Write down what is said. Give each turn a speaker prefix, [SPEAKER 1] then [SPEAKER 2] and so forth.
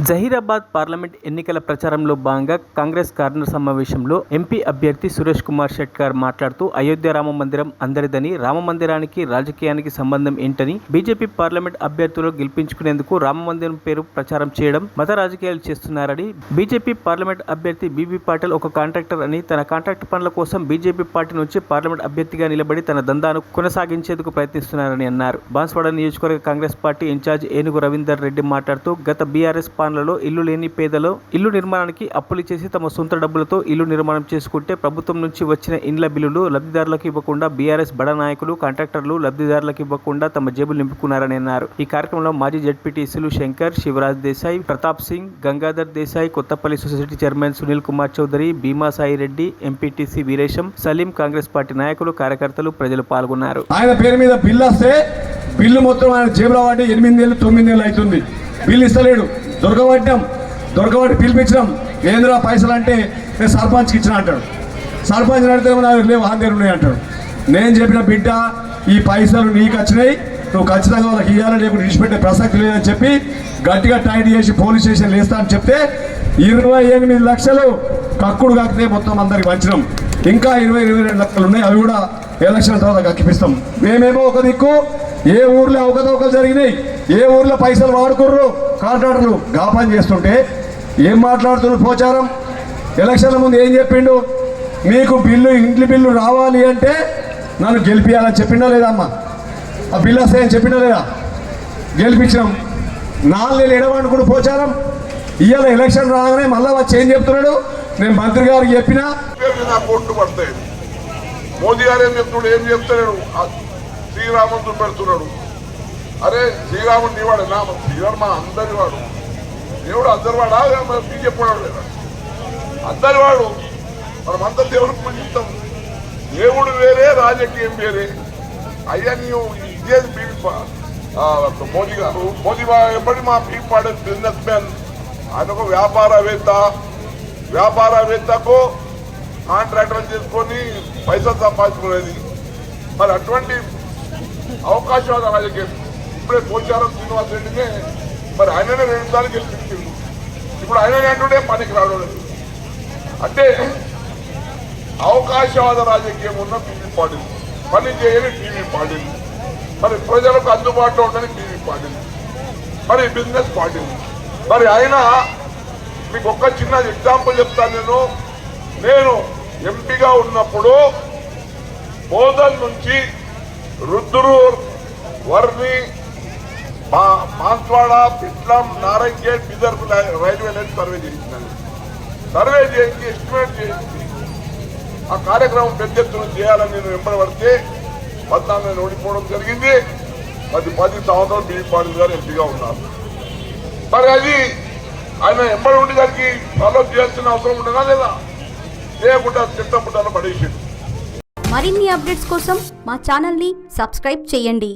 [SPEAKER 1] Zaheerabad parliament ఎన్నికల ప్రచారంలో భాగంగా కాంగ్రెస్ కార్నర్ సమావేశంలో ఎంపీ అభ్యర్థి సురేష్ కుమార్ షెట్కార్ మాట్లాడుతూ అయోధ్య రామ మందిరం అందరిదని, రామ మందిరానికి రాజకీయానికి సంబంధం ఏంటని, బీజేపీ పార్లమెంట్ అభ్యర్థులు గెలిపించుకునేందుకు రామ మందిరం పేరు ప్రచారం చేయడం మత రాజకీయాలు చేస్తున్నారని, బీజేపీ పార్లమెంట్ అభ్యర్థి బీబీ పాటిల్ ఒక కాంట్రాక్టర్ అని, తన కాంట్రాక్ట్ పనుల కోసం బీజేపీ పార్టీ నుంచి పార్లమెంట్ అభ్యర్థిగా నిలబడి తన దందాను కొనసాగించేందుకు ప్రయత్నిస్తున్నారని అన్నారు. బాన్స్వాడ నియోజకవర్గ కాంగ్రెస్ పార్టీ ఇన్ఛార్జ్ ఏనుగు రవీందర్ రెడ్డి మాట్లాడుతూ గత బీఆర్ఎస్ పాలనలో ఇల్లు లేని పేదలు ఇల్లు నిర్మాణానికి అప్పులు చేసి తమ సొంత డబ్బులతో ఇల్లు నిర్మాణం చేసుకుంటే ప్రభుత్వం నుంచి వచ్చిన ఇండ్ల బిల్లులు లబ్ధిదారులకు ఇవ్వకుండా బీఆర్ఎస్ బడా నాయకులు, కాంట్రాక్టర్లు లబ్ధిదారులకు ఇవ్వకుండా తమ జేబులు నింపుకున్నారని అన్నారు. ఈ కార్యక్రమంలో మాజీ జెడ్పీటీసీలు శంకర్, శివరాజ్ దేశాయ్, ప్రతాప్ సింగ్, గంగాధర్ దేశాయ్, కొత్తపల్లి సొసైటీ చైర్మన్ సునీల్ కుమార్ చౌదరి, భీమా సాయి రెడ్డి, ఎంపీటీసీ వీరేశం, సలీం, కాంగ్రెస్ పార్టీ నాయకులు, కార్యకర్తలు, ప్రజలు పాల్గొన్నారు.
[SPEAKER 2] ఆయన పేరు మీద బిల్లు వస్తే బిల్లు మొత్తం ఆయన జేబులో వాడి 8 ఏళ్ళు 9 ఏళ్ళు అవుతుంది. బిల్లు ఇస్తలేడు. దొరకబట్టి పిలిపించడం, ఏంద్రా పైసలు అంటే నేను సర్పంచ్కి ఇచ్చిన అంటాడు. సర్పంచ్ అడిగితే నాకు లేవు, హాందేరు ఉన్నాయి అంటాడు. నేను చెప్పిన బిడ్డ, ఈ పైసలు నీకు వచ్చినాయి, నువ్వు ఖచ్చితంగా వాళ్ళకి ఇవ్వాలని లేకుండా విడిచిపెట్టే ప్రసక్తి లేదని చెప్పి గట్టిగా టైట్ చేసి పోలీస్ స్టేషన్ వేస్తా అని చెప్తే 28 లక్షలు కక్కుడు కాకితే మొత్తం అందరికి పంచడం. ఇంకా 22 లక్షలు ఉన్నాయి, అవి కూడా ఎలక్షన్ తర్వాత కక్కిపిస్తాం. మేమేమో ఒక దిక్కు ఏ ఊర్లో అవకతవకలు జరిగినాయి, ఏ ఊర్లో పైసలు వాడుకుర్రు కాంట్రాక్టర్లు గాపం చేస్తుంటే ఏం మాట్లాడుతున్నారు పోచారం. ఎలక్షన్ల ముందు ఏం చెప్పిండు, మీకు ఇంటి బిల్లు రావాలి అంటే నన్ను గెలిపియాలని చెప్పిండా లేదా అమ్మ? ఆ బిల్లు వస్తాయని చెప్పిండా లేదా? గెలిపించినాం. 4 నెలలు ఎడవనుకుని పోచారం. ఇవాళ ఎలక్షన్ రాగానే మళ్ళీ వచ్చి ఏం చెప్తున్నాడు, నేను మంత్రి గారికి చెప్పినా
[SPEAKER 3] మోదీ గారు ఏం చెప్తున్నాడు, శ్రీరాముడు పెడుతున్నాడు. అరే శ్రీరాముడు నీవాడు నా శ్రీరాము మా అందరి వాడు, దేవుడు అందరి వాడా, బీజేపీ వాడు లేదా? అందరి వాడు. మనమంతా దేవుడికి పూజిస్తాం. దేవుడు వేరే, రాజకీయం వేరే. అయ్యా నీవు ఇదే మోదీ గారు, మోదీ ఎప్పటి మా పీక్ పాడే బిజినెస్ మ్యాన్, ఆయన ఒక వ్యాపారవేత్తకు కాంట్రాక్టర్ చేసుకొని పైసలు సంపాదించుకునేది. మరి అటువంటి అవకాశాలు రాజకీయం. ఇప్పుడే పోచారం శ్రీనివాస్ రెడ్డినే మరి ఆయననే 2 సార్లు గెలిపించింది. ఇప్పుడు ఆయననే అంటుండే పనికి రావడం అంటే అవకాశవాద రాజకీయం ఉన్న టీవీ పార్టీలు, పని చేయని టీవీ పార్టీలు, మరి ప్రజలకు అందుబాటులో ఉండని టీవీ పార్టీలు, మరి బిజినెస్ పార్టీలు. మరి ఆయన మీకు ఒక్క చిన్న ఎగ్జాంపుల్ చెప్తాను. నేను ఎంపీగా ఉన్నప్పుడు బోధన్ నుంచి Rudrur, Varni, Banswada, Pitlam, Narayankhed, Bidar railway line survey చేయించినాను. సర్వే చేయించి ఎస్టిమేట్ చేయించి ఆ కార్యక్రమం పెద్ద ఎత్తున చేయాలని నేను వెంబడబడితే 14 ఓడిపోవడం జరిగింది. 10 సంవత్సరాలు బీజేపీ పాటిల్ గారు ఎంపీగా ఉన్నారు. మరి అది ఆయన ఎంబడి ఉండి దానికి ఫాలో చేయాల్సిన అవసరం ఉండదా లేదా? లేకుండా చిట్టపుట్టాలో పడేసింది.
[SPEAKER 4] మరిన్ని అప్డేట్స్ కోసం మా ఛానల్ని సబ్స్క్రైబ్ చేయండి.